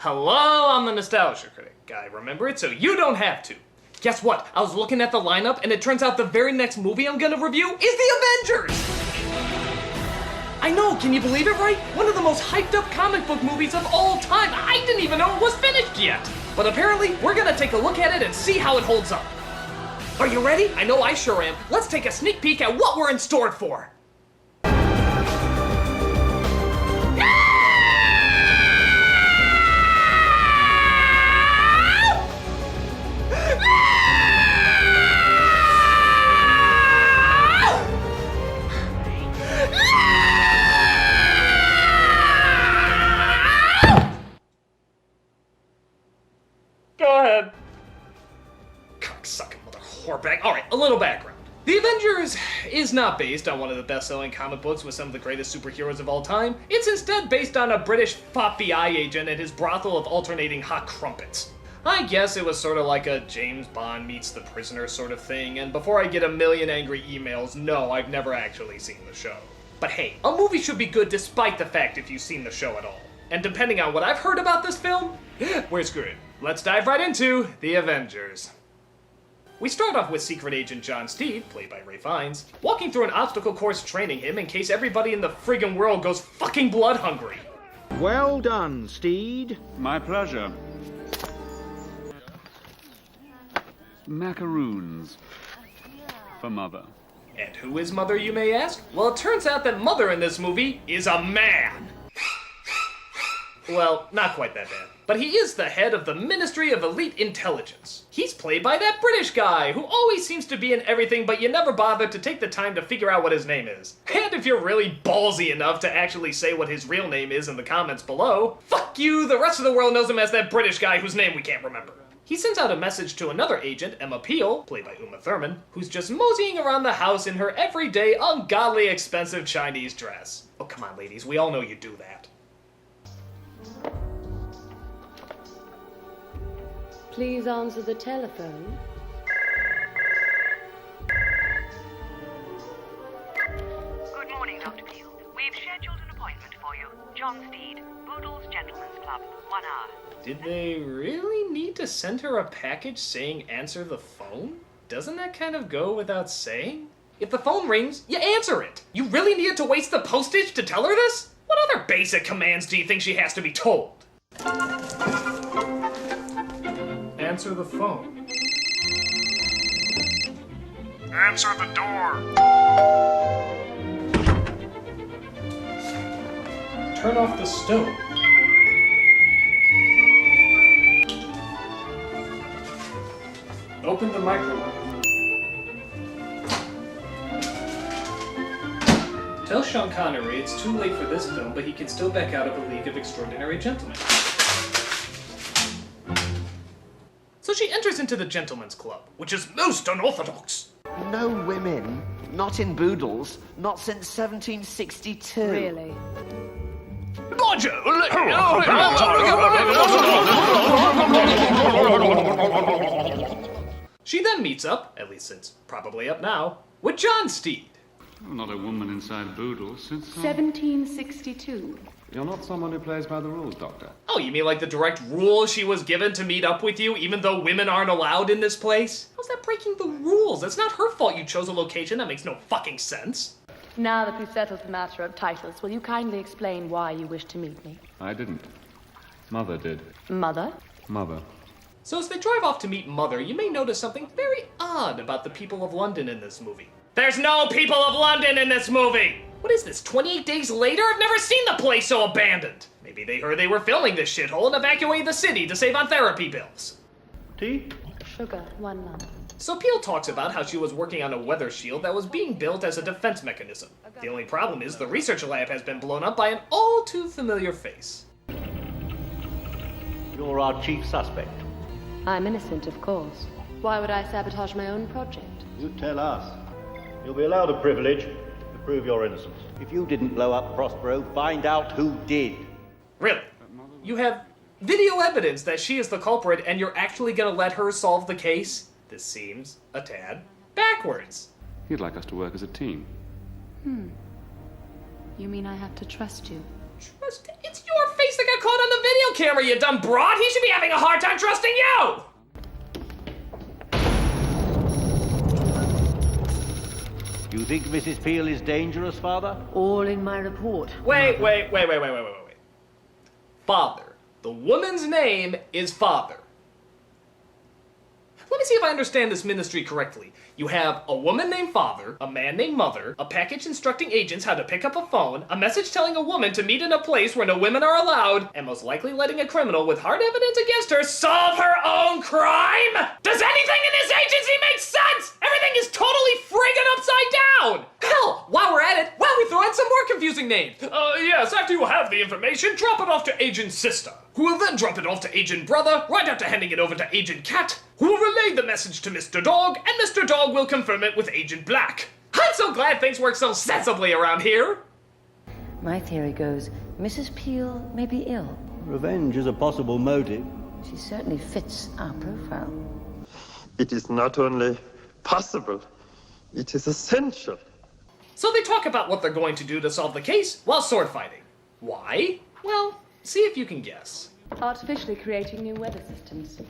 Hello, I'm the Nostalgia Critic. I remember it so you don't have to. Guess what? I was looking at the lineup and it turns out the very next movie I'm gonna review is The Avengers! I know, can you believe it, right? One of the most hyped up comic book movies of all time. I didn't even know it was finished yet. But apparently, we're gonna take a look at it and see how it holds up. Are you ready? I know I sure am. Let's take a sneak peek at what we're in store for. Go ahead. Cocksucking mother whorebag. Alright, a little background. The Avengers is not based on one of the best-selling comic books with some of the greatest superheroes of all time. It's instead based on a British FBI agent and his brothel of alternating hot crumpets. I guess it was sort of like a James Bond meets The Prisoner sort of thing, and before I get a million angry emails, no, I've never actually seen the show. But hey, a movie should be good despite the fact if you've seen the show at all. And depending on what I've heard about this film, we're screwed. Let's dive right into The Avengers. We start off with Secret Agent John Steed, played by Ray Fiennes, walking through an obstacle course training him in case everybody in the friggin' world goes fucking blood hungry. Well done, Steed. My pleasure. Macaroons. For Mother. And who is Mother, you may ask? Well, it turns out that Mother in this movie is a man. Well, not quite that bad. But he is the head of the Ministry of Elite Intelligence. He's played by that British guy who always seems to be in everything but you never bother to take the time to figure out what his name is. And if you're really ballsy enough to actually say what his real name is in the comments below, fuck you, the rest of the world knows him as that British guy whose name we can't remember. He sends out a message to another agent, Emma Peel, played by Uma Thurman, who's just moseying around the house in her everyday, ungodly expensive Chinese dress. Oh, come on, ladies, we all know you do that. Please answer the telephone. Good morning, Dr. Peel. We've scheduled an appointment for you. John Steed, Boodle's Gentlemen's Club, 1 hour. Did they really need to send her a package saying answer the phone? Doesn't that kind of go without saying? If the phone rings, you answer it. You really needed to waste the postage to tell her this? What other basic commands do you think she has to be told? Answer the phone. Answer the door. Turn off the stove. Open the microwave. Tell Sean Connery it's too late for this film, but he can still back out of A League of Extraordinary Gentlemen. So she enters into the Gentlemen's Club, which is most unorthodox. No women, not in Boodles, not since 1762. Really? She then meets up, at least it's probably up now, with John Steed. Well, not a woman inside Boodle since... 1762. You're not someone who plays by the rules, Doctor. Oh, you mean like the direct rule she was given to meet up with you, even though women aren't allowed in this place? How's that breaking the rules? It's not her fault you chose a location that makes no fucking sense. Now that we've settled the matter of titles, will you kindly explain why you wish to meet me? I didn't. Mother did. Mother? Mother. So as they drive off to meet Mother, you may notice something very odd about the people of London in this movie. There's no people of London in this movie! What is this, 28 days later? I've never seen the place so abandoned! Maybe they heard they were filming this shithole and evacuated the city to save on therapy bills. Tea? Sugar, 1 lump. So Peel talks about how she was working on a weather shield that was being built as a defense mechanism. The only problem is the research lab has been blown up by an all too familiar face. You're our chief suspect. I'm innocent, of course. Why would I sabotage my own project? You tell us. You'll be allowed a privilege to prove your innocence. If you didn't blow up Prospero, find out who did. Really? You have video evidence that she is the culprit and you're actually gonna let her solve the case? This seems a tad backwards. He'd like us to work as a team. You mean I have to trust you? Trust? It's your face face that got caught on the video camera, you dumb broad! He should be having a hard time trusting you! You think Mrs. Peel is dangerous, Father? All in my report. Wait. Father. The woman's name is Father. Let me see if I understand this ministry correctly. You have a woman named Father, a man named Mother, a package instructing agents how to pick up a phone, a message telling a woman to meet in a place where no women are allowed, and most likely letting a criminal with hard evidence against her solve her own crime? Does anything in this agency make sense? Everything is totally friggin' upside down! Hell, while we're at it, why don't we throw in some more confusing names? Yes, after you have the information, drop it off to Agent Sister, who will then drop it off to Agent Brother, right after handing it over to Agent Cat, who will relay the message to Mr. Dog, and Mr. Dog will confirm it with Agent Black. I'm so glad things work so sensibly around here. My theory goes, Mrs. Peel may be ill. Revenge is a possible motive. She certainly fits our profile. It is not only possible, it is essential. So they talk about what they're going to do to solve the case while sword fighting. Why? Well, see if you can guess. Artificially creating new weather systems.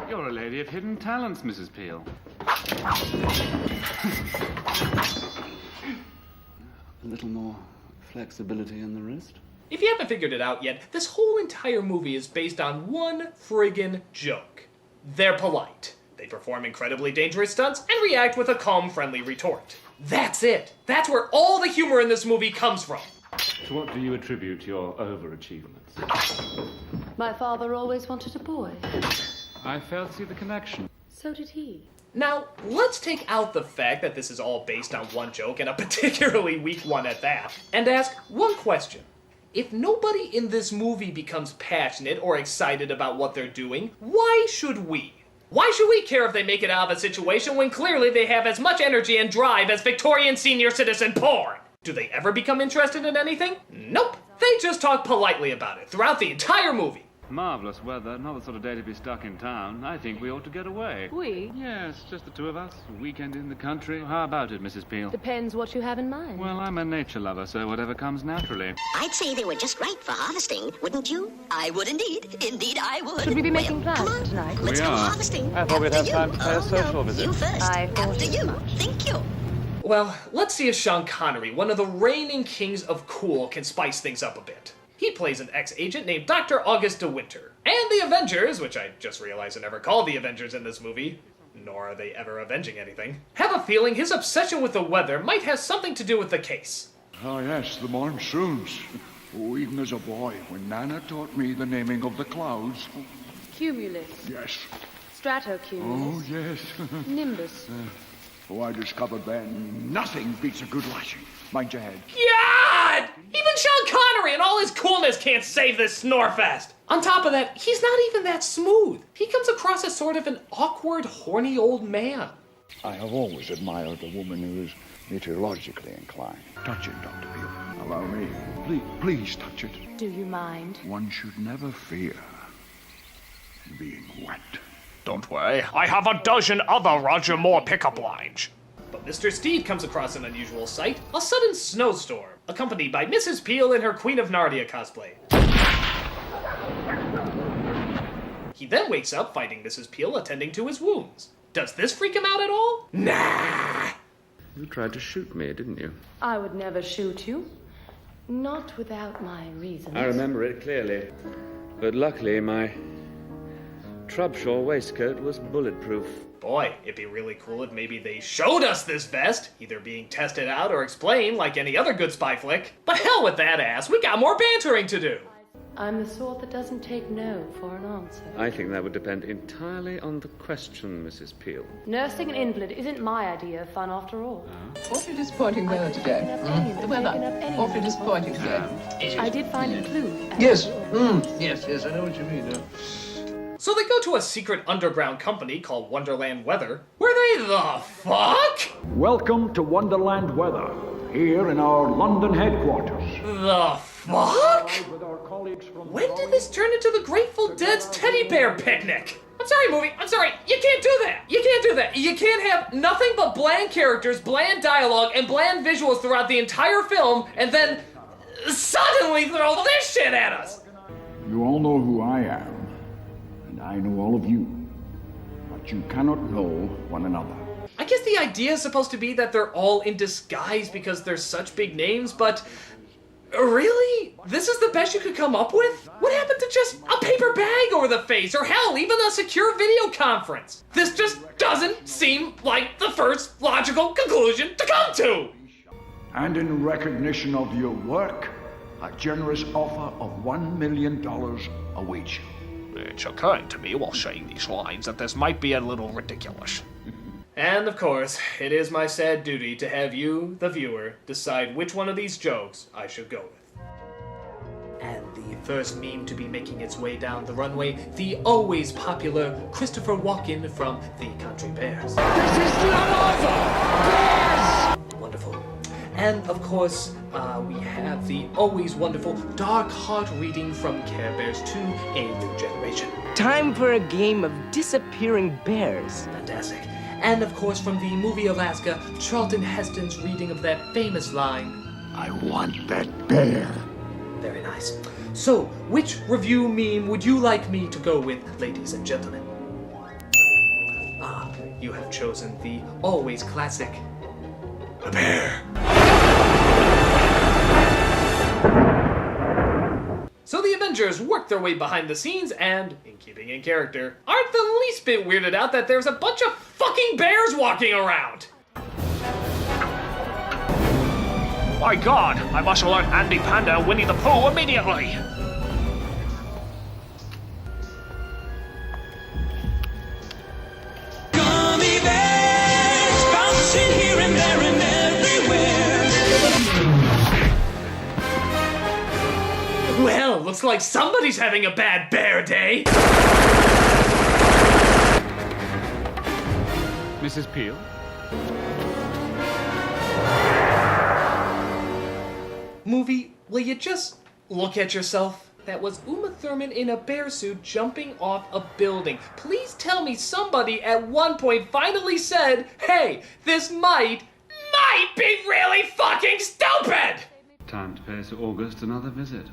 You're a lady of hidden talents, Mrs. Peel. A little more flexibility in the wrist. If you haven't figured it out yet, this whole entire movie is based on one friggin' joke. They're polite. They perform incredibly dangerous stunts and react with a calm, friendly retort. That's it. That's where all the humor in this movie comes from. To what do you attribute your overachievements? My father always wanted a boy. I failed to see the connection. So did he. Now, let's take out the fact that this is all based on one joke, and a particularly weak one at that, and ask one question. If nobody in this movie becomes passionate or excited about what they're doing, why should we? Why should we care if they make it out of a situation when clearly they have as much energy and drive as Victorian senior citizen porn? Do they ever become interested in anything? Nope. They just talk politely about it throughout the entire movie. Marvelous weather, not the sort of day to be stuck in town. I think we ought to get away. We? Yes, just the two of us. A weekend in the country. How about it, Mrs. Peel? Depends what you have in mind. Well, I'm a nature lover, so whatever comes naturally. I'd say they were just right for harvesting, wouldn't you? I would indeed. Indeed, I would. Should we be making plans come on, tonight? Let's We go are. harvesting. I thought we'd have After time to you. pay a social visit. You first. I thought After as you. much. Thank you. Well, let's see if Sean Connery, one of the reigning kings of cool, can spice things up a bit. He plays an ex-agent named Dr. August de Winter. And the Avengers, which I just realized are never called the Avengers in this movie, nor are they ever avenging anything, have a feeling his obsession with the weather might have something to do with the case. Oh, yes, the monsoons. Oh, even as a boy, when Nana taught me the naming of the clouds. Cumulus. Yes. Stratocumulus. Oh, yes. Nimbus. Oh, I discovered then nothing beats a good lashing. Mind your head. God! Even Sean Connery and all his coolness can't save this snorefest! On top of that, he's not even that smooth. He comes across as sort of an awkward, horny old man. I have always admired a woman who is meteorologically inclined. Touch it, Dr. Peel. Allow me. Please touch it. Do you mind? One should never fear being wet. Don't worry, I have a dozen other Roger Moore pickup lines. But Mr. Steed comes across an unusual sight, a sudden snowstorm, accompanied by Mrs. Peel in her Queen of Narnia cosplay. He then wakes up fighting Mrs. Peel attending to his wounds. Does this freak him out at all? Nah! You tried to shoot me, didn't you? I would never shoot you. Not without my reasons. I remember it clearly. But luckily, my Trubshaw waistcoat was bulletproof. Boy, it'd be really cool if maybe they showed us this vest, either being tested out or explained like any other good spy flick. But hell with that ass, we got more bantering to do. I'm the sort that doesn't take no for an answer. I think that would depend entirely on the question, Mrs. Peel. Nursing an invalid isn't my idea of fun after all. Awfully disappointing weather today. The weather. Awfully disappointing today. I did find a clue. Yes. Yes, I know what you mean. So they go to a secret underground company called Wonderland Weather, where they the fuck? Welcome to Wonderland Weather, here in our London headquarters. The fuck? When did this turn into the Grateful Dead's teddy bear picnic? I'm sorry, movie. I'm sorry. You can't do that. You can't do that. You can't have nothing but bland characters, bland dialogue, and bland visuals throughout the entire film, and then suddenly throw this shit at us? You all know who I am, and I know all of you, but you cannot know one another. I guess the idea is supposed to be that they're all in disguise because they're such big names, but really? This is the best you could come up with? What happened to just a paper bag over the face, or hell, even a secure video conference? This just doesn't seem like the first logical conclusion to come to! And in recognition of your work, a generous offer of $1 million awaits you. It's occurring to me while saying these lines that this might be a little ridiculous. And of course, it is my sad duty to have you, the viewer, decide which one of these jokes I should go with. And the first meme to be making its way down the runway, the always popular Christopher Walken from The Country Bears. This is not over! Bears! Wonderful. And of course, we have the always wonderful Dark Heart reading from Care Bears 2, A New Generation. Time for a game of disappearing bears. Fantastic. And of course, from the movie Alaska, Charlton Heston's reading of that famous line, I want that bear. Very nice. So, which review meme would you like me to go with, ladies and gentlemen? Ah, you have chosen the always classic, a bear. So the Avengers work their way behind the scenes and, in keeping in character, aren't the least bit weirded out that there's a bunch of fucking bears walking around! My God, I must alert Andy Panda and Winnie the Pooh immediately! Gummy bears bouncing here and there and everywhere. Well, looks like somebody's having a bad bear day! Mrs. Peel? Movie, will you just look at yourself? That was Uma Thurman in a bear suit jumping off a building. Please tell me somebody at one point finally said, hey, this might be really fucking stupid! Time to pay Sir August another visit.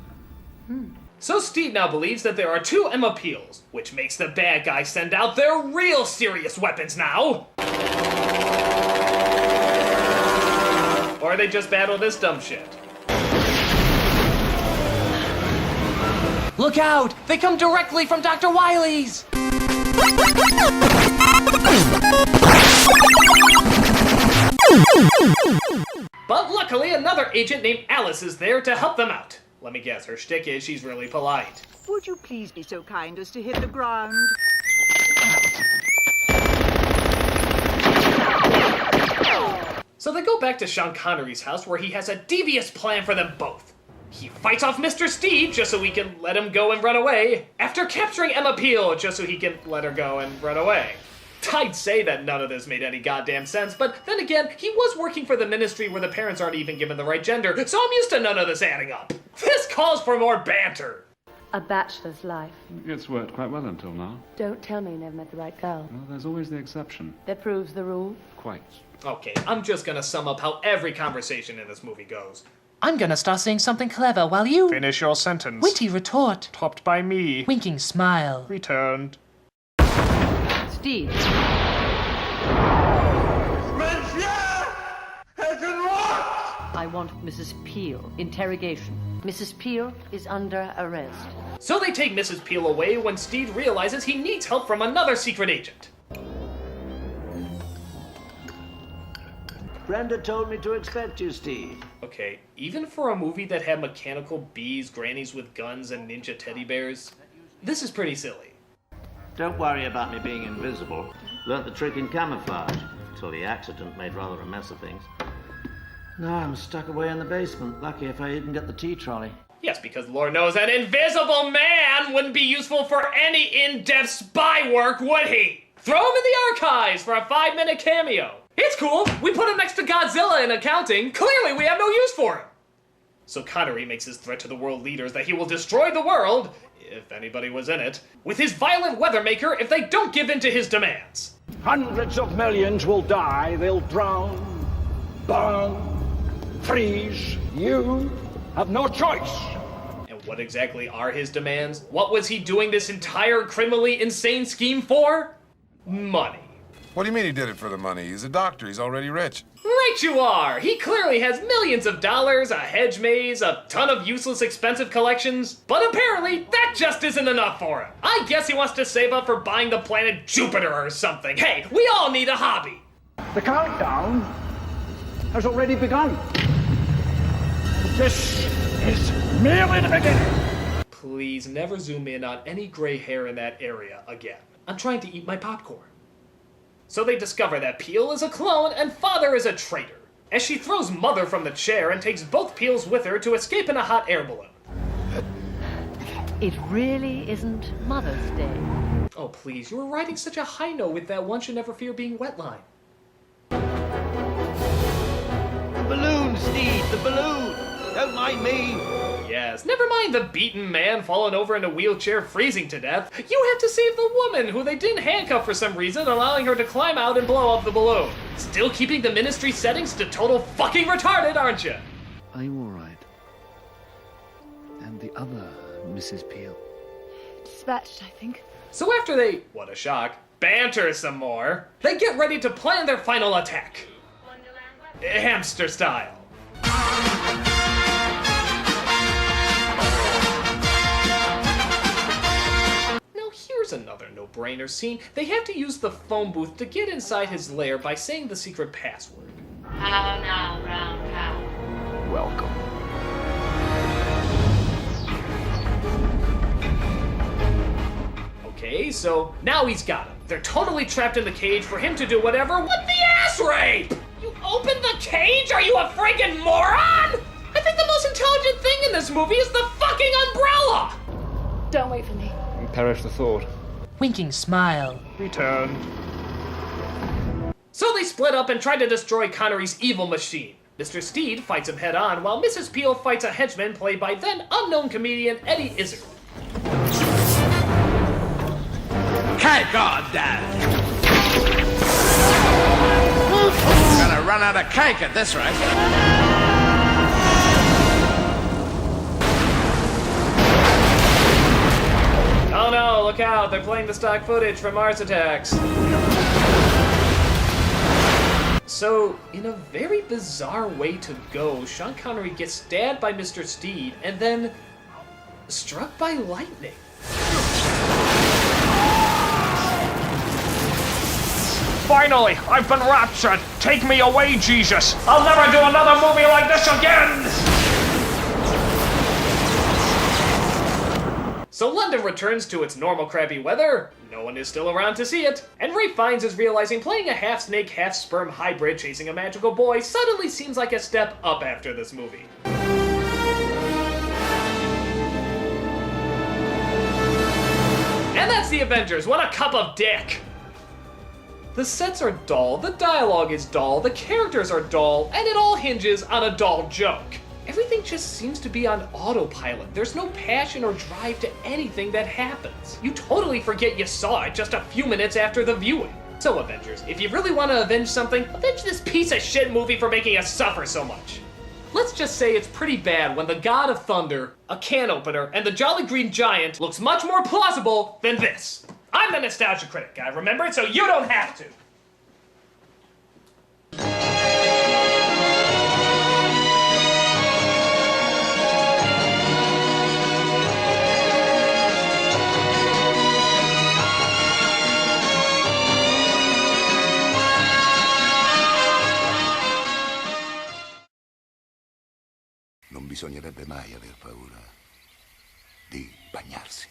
So Steve now believes that there are two Emma Peels, which makes the bad guys send out their real serious weapons now. Or they just battle this dumb shit. Look out! They come directly from Dr. Wily's! But luckily, another agent named Alice is there to help them out. Let me guess, her shtick is she's really polite. Would you please be so kind as to hit the ground? So they go back to Sean Connery's house where he has a devious plan for them both. He fights off Mr. Steve just so he can let him go and run away, after capturing Emma Peel just so he can let her go and run away. I'd say that none of this made any goddamn sense, but then again, he was working for the ministry where the parents aren't even given the right gender, so I'm used to none of this adding up. This calls for more banter. A bachelor's life. It's worked quite well until now. Don't tell me you never met the right girl. Well, there's always the exception. That proves the rule. Quite. Okay, I'm just gonna sum up how every conversation in this movie goes. I'm gonna start saying something clever while you... Finish your sentence. Witty retort. Topped by me. Winking smile. Returned. Steve. I want Mrs. Peel. Interrogation. Mrs. Peel is under arrest. So they take Mrs. Peel away when Steve realizes he needs help from another secret agent. Brenda told me to expect you, Steve. Okay, even for a movie that had mechanical bees, grannies with guns, and ninja teddy bears, this is pretty silly. Don't worry about me being invisible. Learnt the trick in camouflage, till the accident made rather a mess of things. Now I'm stuck away in the basement. Lucky if I even get the tea trolley. Yes, because Lord knows an invisible man wouldn't be useful for any in-depth spy work, would he? Throw him in the archives for a 5-minute cameo. It's cool. We put him next to Godzilla in accounting. Clearly we have no use for him. So Connery makes his threat to the world leaders that he will destroy the world, if anybody was in it, with his violent weather maker if they don't give in to his demands. Hundreds of millions will die. They'll drown, burn, freeze. You have no choice. And what exactly are his demands? What was he doing this entire criminally insane scheme for? Money. What do you mean he did it for the money? He's a doctor. He's already rich. Right you are! He clearly has millions of dollars, a hedge maze, a ton of useless expensive collections, but apparently that just isn't enough for him. I guess he wants to save up for buying the planet Jupiter or something. Hey, we all need a hobby! The countdown has already begun. This is merely the beginning. Please never zoom in on any gray hair in that area again. I'm trying to eat my popcorn. So they discover that Peel is a clone and Father is a traitor, as she throws Mother from the chair and takes both Peels with her to escape in a hot air balloon. It really isn't Mother's Day. Oh please, you were riding such a high note with that one should never fear being wet line. The balloon, Steed, the balloon! Don't mind me! Yes, never mind the beaten man falling over in a wheelchair freezing to death. You have to save the woman who they didn't handcuff for some reason, allowing her to climb out and blow up the balloon. Still keeping the ministry settings to total fucking retarded, aren't you? Are you all right? And the other Mrs. Peel? Dispatched, I think. So after they, what a shock, banter some more, they get ready to plan their final attack. Hamster style. Here's another no-brainer scene. They have to use the phone booth to get inside his lair by saying the secret password. How now, round cow? Welcome. Okay, so now he's got him. They're totally trapped in the cage for him to do whatever with the ass rape! You opened the cage? Are you a friggin' moron? I think the most intelligent thing in this movie is the fucking umbrella! Don't wait for me. Perish the thought. Winking smile. Return. So they split up and try to destroy Connery's evil machine. Mr. Steed fights him head on, while Mrs. Peel fights a henchman played by then unknown comedian Eddie Izzard. Hey, goddamn! Gonna run out of cake at this rate. Oh no, look out, they're playing the stock footage from Mars Attacks. So, in a very bizarre way to go, Sean Connery gets stabbed by Mr. Steed and then struck by lightning. Finally, I've been raptured. Take me away, Jesus. I'll never do another movie like this again. So London returns to its normal crappy weather, no one is still around to see it, and Ray Fiennes is realizing playing a half-snake, half-sperm hybrid chasing a magical boy suddenly seems like a step up after this movie. And that's the Avengers, what a cup of dick! The sets are dull, the dialogue is dull, the characters are dull, and it all hinges on a dull joke. Everything just seems to be on autopilot. There's no passion or drive to anything that happens. You totally forget you saw it just a few minutes after the viewing. So Avengers, if you really want to avenge something, avenge this piece of shit movie for making us suffer so much. Let's just say it's pretty bad when the God of Thunder, a can opener, and the Jolly Green Giant looks much more plausible than this. I'm the Nostalgia Critic, guy, remember it? So you don't have to. Non bisognerebbe mai aver paura di bagnarsi.